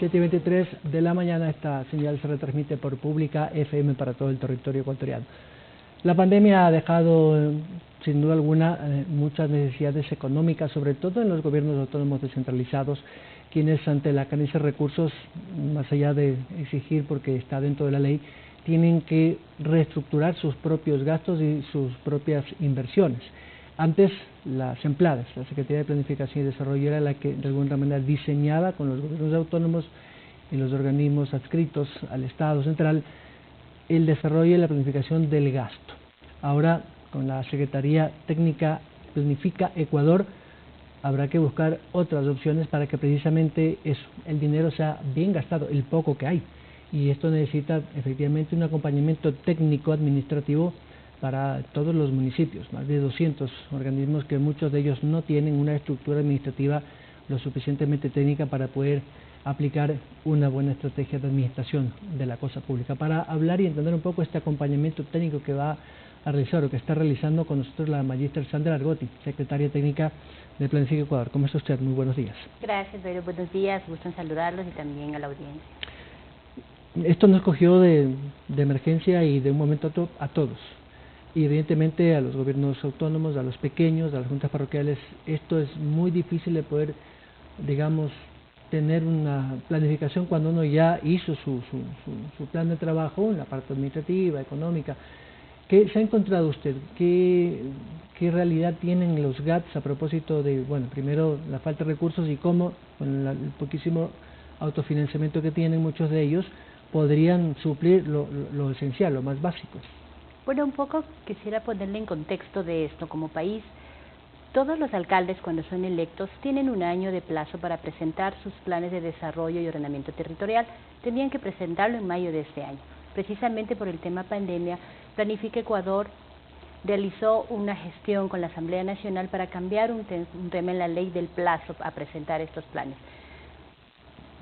7:23 de la mañana. Esta señal se retransmite por Pública FM para todo el territorio ecuatoriano. La pandemia ha dejado, sin duda alguna, muchas necesidades económicas, sobre todo en los gobiernos autónomos descentralizados, quienes ante la carencia de recursos, más allá de exigir porque está dentro de la ley, tienen que reestructurar sus propios gastos y sus propias inversiones. Antes, la SEMPLADES, la Secretaría de Planificación y Desarrollo, era la que de alguna manera diseñaba con los gobiernos autónomos y los organismos adscritos al Estado central el desarrollo y la planificación del gasto. Ahora, con la Secretaría Técnica Planifica Ecuador, habrá que buscar otras opciones para que precisamente eso, el dinero sea bien gastado, el poco que hay. Y esto necesita efectivamente un acompañamiento técnico administrativo para todos los municipios, más de 200 organismos que muchos de ellos no tienen una estructura administrativa lo suficientemente técnica para poder aplicar una buena estrategia de administración de la cosa pública. Para hablar y entender un poco este acompañamiento técnico que va a realizar o que está realizando con nosotros la magíster Sandra Argotti, secretaria técnica de Planifica Ecuador. ¿Cómo está usted? Muy buenos días. Gracias, Pedro. Buenos días. Gusto en saludarlos y también a la audiencia. Esto nos cogió de emergencia y de un momento a otro a todos. Y evidentemente a los gobiernos autónomos, a los pequeños, a las juntas parroquiales, esto es muy difícil de poder, digamos, tener una planificación cuando uno ya hizo su plan de trabajo en la parte administrativa, económica. ¿Qué se ha encontrado usted? ¿Qué realidad tienen los GATS a propósito de, bueno, primero la falta de recursos y cómo, con el poquísimo autofinanciamiento que tienen muchos de ellos, podrían suplir lo esencial, lo más básico? Bueno, un poco quisiera ponerle en contexto de esto. Como país, todos los alcaldes cuando son electos tienen un año de plazo para presentar sus planes de desarrollo y ordenamiento territorial. Tenían que presentarlo en mayo de este año. Precisamente por el tema pandemia, Planifica Ecuador realizó una gestión con la Asamblea Nacional para cambiar un tema en la ley del plazo a presentar estos planes.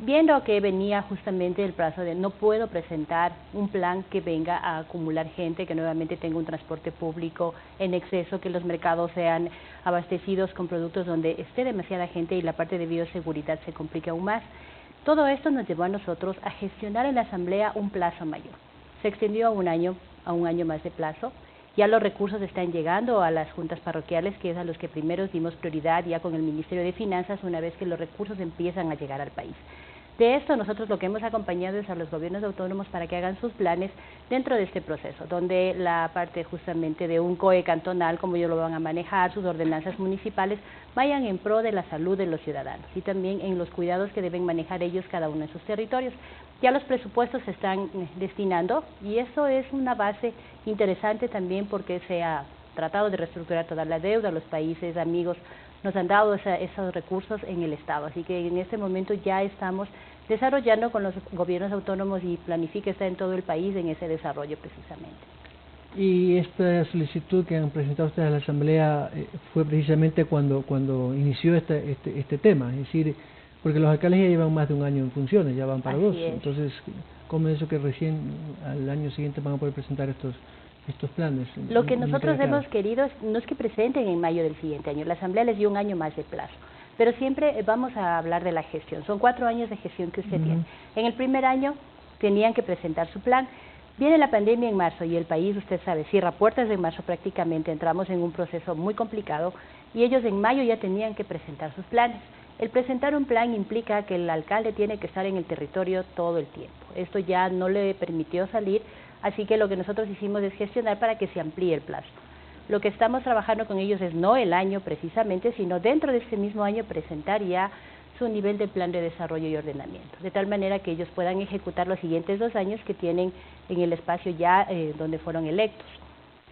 Viendo que venía justamente el plazo de no puedo presentar un plan que venga a acumular gente, que nuevamente tenga un transporte público en exceso, que los mercados sean abastecidos con productos donde esté demasiada gente y la parte de bioseguridad se complique aún más. Todo esto nos llevó a nosotros a gestionar en la Asamblea un plazo mayor. Se extendió a un año más de plazo. Ya los recursos están llegando a las juntas parroquiales, que es a los que primero dimos prioridad ya con el Ministerio de Finanzas, una vez que los recursos empiezan a llegar al país. De esto nosotros lo que hemos acompañado es a los gobiernos autónomos para que hagan sus planes dentro de este proceso, donde la parte justamente de un COE cantonal, como ellos lo van a manejar, sus ordenanzas municipales, vayan en pro de la salud de los ciudadanos y también en los cuidados que deben manejar ellos cada uno en sus territorios. Ya los presupuestos se están destinando y eso es una base interesante también porque se ha tratado de reestructurar toda la deuda, los países amigos nos han dado esos recursos en el Estado, así que en este momento ya estamos desarrollando con los gobiernos autónomos y Planifica está en todo el país en ese desarrollo precisamente. Y esta solicitud que han presentado ustedes a la Asamblea fue precisamente cuando inició este tema, es decir, porque los alcaldes ya llevan más de un año en funciones, ya van para dos, entonces, ¿cómo es eso que recién al año siguiente van a poder presentar estos planes? Lo que nosotros hemos querido no es que presenten en mayo del siguiente año, la Asamblea les dio un año más de plazo, pero siempre vamos a hablar de la gestión, son 4 años de gestión que usted tiene. En el primer año tenían que presentar su plan, viene la pandemia en marzo y el país, usted sabe, cierra puertas en marzo prácticamente, entramos en un proceso muy complicado y ellos en mayo ya tenían que presentar sus planes. El presentar un plan implica que el alcalde tiene que estar en el territorio todo el tiempo, esto ya no le permitió salir. Así que lo que nosotros hicimos es gestionar para que se amplíe el plazo. Lo que estamos trabajando con ellos es no el año precisamente, sino dentro de este mismo año presentar ya su nivel de plan de desarrollo y ordenamiento, de tal manera que ellos puedan ejecutar los siguientes 2 años que tienen en el espacio ya donde fueron electos.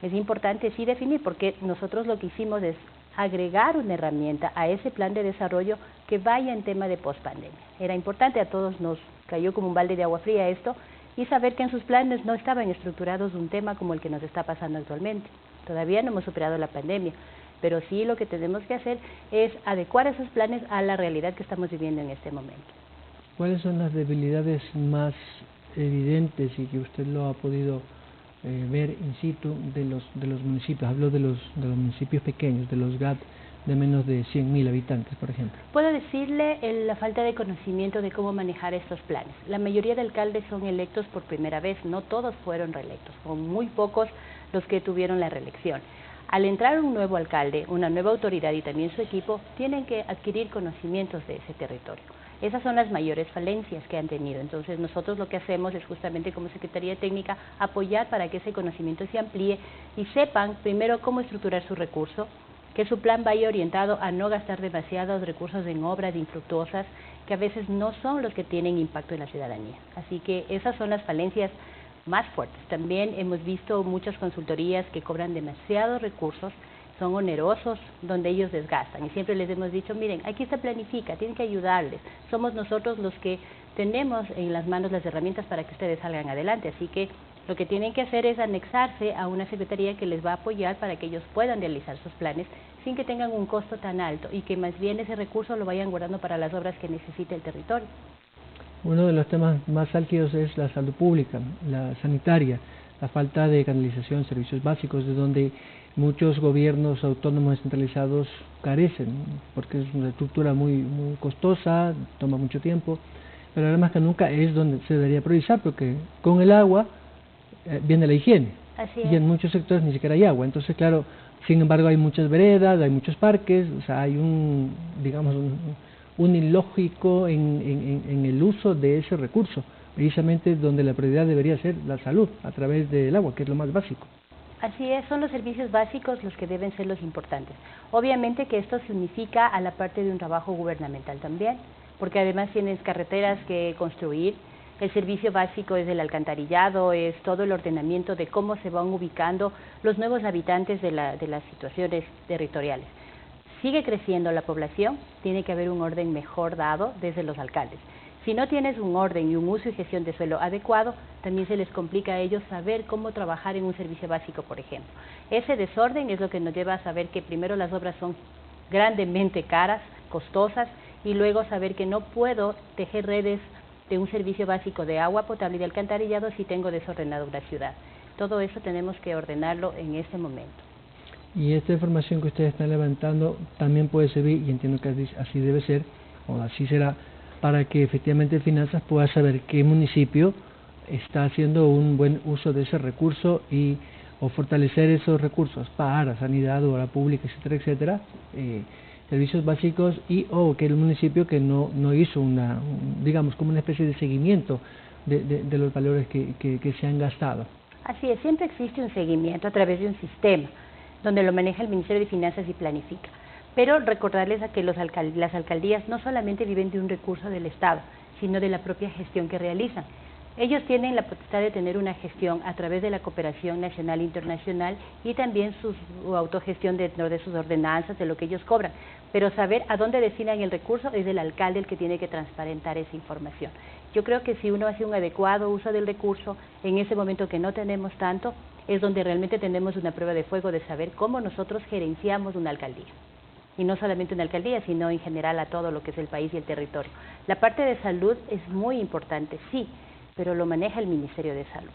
Es importante sí definir, porque nosotros lo que hicimos es agregar una herramienta a ese plan de desarrollo que vaya en tema de pospandemia. Era importante, a todos nos cayó como un balde de agua fría esto, y saber que en sus planes no estaban estructurados un tema como el que nos está pasando actualmente. Todavía no hemos superado la pandemia, pero sí lo que tenemos que hacer es adecuar esos planes a la realidad que estamos viviendo en este momento. ¿Cuáles son las debilidades más evidentes y que usted lo ha podido ver in situ de los municipios? Hablo de los municipios pequeños, de los GAT de menos de 100.000 habitantes, por ejemplo? Puedo decirle la falta de conocimiento de cómo manejar estos planes. La mayoría de alcaldes son electos por primera vez, no todos fueron reelectos, son muy pocos los que tuvieron la reelección. Al entrar un nuevo alcalde, una nueva autoridad y también su equipo, tienen que adquirir conocimientos de ese territorio. Esas son las mayores falencias que han tenido. Entonces nosotros lo que hacemos es justamente como Secretaría Técnica apoyar para que ese conocimiento se amplíe y sepan primero cómo estructurar su recurso, que su plan vaya orientado a no gastar demasiados recursos en obras infructuosas que a veces no son los que tienen impacto en la ciudadanía. Así que esas son las falencias más fuertes. También hemos visto muchas consultorías que cobran demasiados recursos, son onerosos, donde ellos desgastan. Y siempre les hemos dicho, miren, aquí se planifica, tienen que ayudarles. Somos nosotros los que tenemos en las manos las herramientas para que ustedes salgan adelante. Así que lo que tienen que hacer es anexarse a una secretaría que les va a apoyar para que ellos puedan realizar sus planes sin que tengan un costo tan alto y que más bien ese recurso lo vayan guardando para las obras que necesite el territorio. Uno de los temas más álgidos es la salud pública, la sanitaria, la falta de canalización, servicios básicos, de donde muchos gobiernos autónomos descentralizados carecen, porque es una estructura muy costosa, toma mucho tiempo, pero ahora más que nunca es donde se debería priorizar, porque con el agua viene la higiene, y en muchos sectores ni siquiera hay agua. Entonces, claro, sin embargo hay muchas veredas, hay muchos parques, o sea, hay un ilógico en el uso de ese recurso, precisamente donde la prioridad debería ser la salud a través del agua, que es lo más básico. Así es, son los servicios básicos los que deben ser los importantes. Obviamente que esto significa a la parte de un trabajo gubernamental también, porque además tienes carreteras que construir, el servicio básico es el alcantarillado, es todo el ordenamiento de cómo se van ubicando los nuevos habitantes de las situaciones territoriales. Sigue creciendo la población, tiene que haber un orden mejor dado desde los alcaldes. Si no tienes un orden y un uso y gestión de suelo adecuado, también se les complica a ellos saber cómo trabajar en un servicio básico, por ejemplo. Ese desorden es lo que nos lleva a saber que primero las obras son grandemente caras, costosas, y luego saber que no puedo tejer redes de un servicio básico de agua potable y de alcantarillado si tengo desordenada una ciudad. Todo eso tenemos que ordenarlo en este momento. Y esta información que ustedes están levantando también puede servir, y entiendo que así debe ser, o así será, para que efectivamente Finanzas pueda saber qué municipio está haciendo un buen uso de ese recurso o fortalecer esos recursos para sanidad, obra pública, etcétera, etcétera, servicios básicos, o que el municipio que no hizo digamos, como una especie de seguimiento de los valores que se han gastado. Así es, siempre existe un seguimiento a través de un sistema donde lo maneja el Ministerio de Finanzas y planifica. Pero recordarles a que las alcaldías no solamente viven de un recurso del Estado, sino de la propia gestión que realizan. Ellos tienen la potestad de tener una gestión a través de la cooperación nacional e internacional y también su autogestión dentro de sus ordenanzas, de lo que ellos cobran. Pero saber a dónde destinan el recurso es el alcalde el que tiene que transparentar esa información. Yo creo que si uno hace un adecuado uso del recurso, en ese momento que no tenemos tanto, es donde realmente tenemos una prueba de fuego de saber cómo nosotros gerenciamos una alcaldía. Y no solamente una alcaldía, sino en general a todo lo que es el país y el territorio. La parte de salud es muy importante, sí, pero lo maneja el Ministerio de Salud.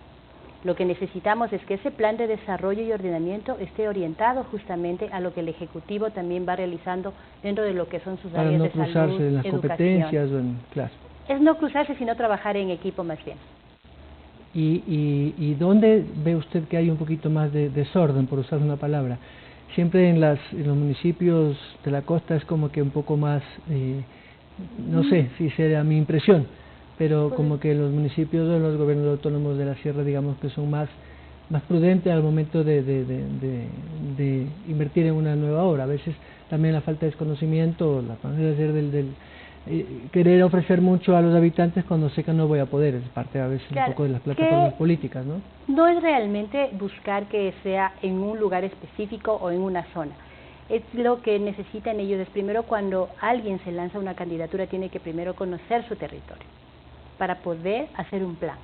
Lo que necesitamos es que ese plan de desarrollo y ordenamiento esté orientado justamente a lo que el Ejecutivo también va realizando dentro de lo que son sus áreas de salud, educación. Para no cruzarse en las competencias o en clase. Es no cruzarse, sino trabajar en equipo más bien. ¿Y dónde ve usted que hay un poquito más de desorden, por usar una palabra? Siempre en los municipios de la costa es como que un poco más, no sé si sea mi impresión, pero como que los municipios de los gobiernos autónomos de la sierra, digamos que son más prudentes al momento de invertir en una nueva obra. A veces también la falta de desconocimiento, la manera de ser querer ofrecer mucho a los habitantes cuando sé que no voy a poder, es parte a veces un poco de las plataformas políticas, ¿no? No es realmente buscar que sea en un lugar específico o en una zona. Es lo que necesitan ellos, es primero cuando alguien se lanza una candidatura tiene que primero conocer su territorio para poder hacer un plan.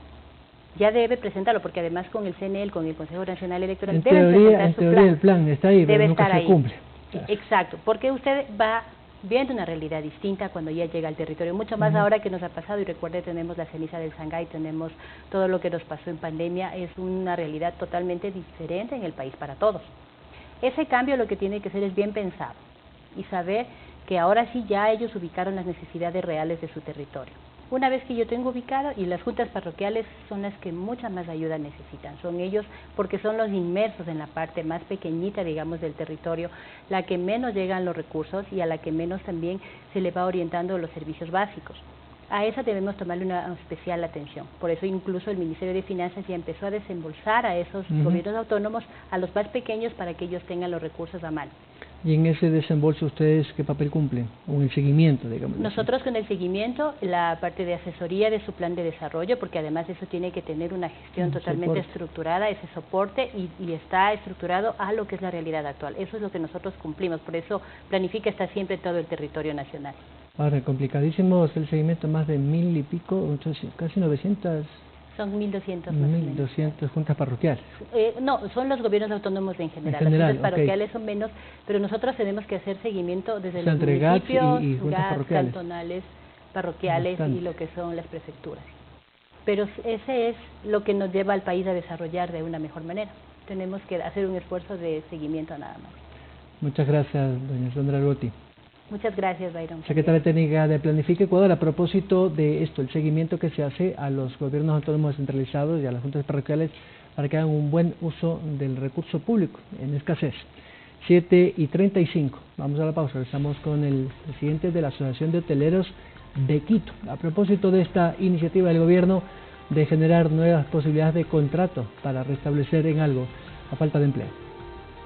Ya debe presentarlo, porque además con el CNE, con el Consejo Nacional Electoral, deben presentar su plan. El plan está ahí, pero nunca se cumple. Claro. Exacto, porque usted va viendo una realidad distinta cuando ya llega al territorio, mucho más ahora que nos ha pasado, y recuerde, tenemos la ceniza del Sangay, tenemos todo lo que nos pasó en pandemia, es una realidad totalmente diferente en el país para todos. Ese cambio lo que tiene que ser es bien pensado, y saber que ahora sí ya ellos ubicaron las necesidades reales de su territorio. Una vez que yo tengo ubicado, y las juntas parroquiales son las que mucha más ayuda necesitan, son ellos porque son los inmersos en la parte más pequeñita, digamos, del territorio, la que menos llegan los recursos y a la que menos también se le va orientando los servicios básicos. A esa debemos tomarle una especial atención. Por eso incluso el Ministerio de Finanzas ya empezó a desembolsar a esos gobiernos autónomos, a los más pequeños, para que ellos tengan los recursos a mano. ¿Y en ese desembolso ustedes qué papel cumplen? ¿O en el seguimiento, digamos? Nosotros con el seguimiento, la parte de asesoría de su plan de desarrollo, porque además eso tiene que tener una gestión totalmente estructurada, ese soporte, y está estructurado a lo que es la realidad actual. Eso es lo que nosotros cumplimos, por eso Planifica está siempre en todo el territorio nacional. Ahora, complicadísimo es el seguimiento, más de 1000 y pico, casi 900... Son 1.200 más o menos. 1.200 juntas parroquiales. No, son los gobiernos autónomos en general. Las juntas parroquiales son menos, pero nosotros tenemos que hacer seguimiento desde los municipios, GATS, cantonales, parroquiales y lo que son las prefecturas. Pero ese es lo que nos lleva al país a desarrollar de una mejor manera. Tenemos que hacer un esfuerzo de seguimiento nada más. Muchas gracias, doña Sandra Argotti. Muchas gracias, Byron. Secretaria Técnica de Planifica Ecuador, a propósito de esto, el seguimiento que se hace a los gobiernos autónomos descentralizados y a las juntas parroquiales para que hagan un buen uso del recurso público en escasez. 7:35. Vamos a la pausa. Estamos con el presidente de la Asociación de Hoteleros de Quito. A propósito de esta iniciativa del gobierno de generar nuevas posibilidades de contrato para restablecer en algo la falta de empleo.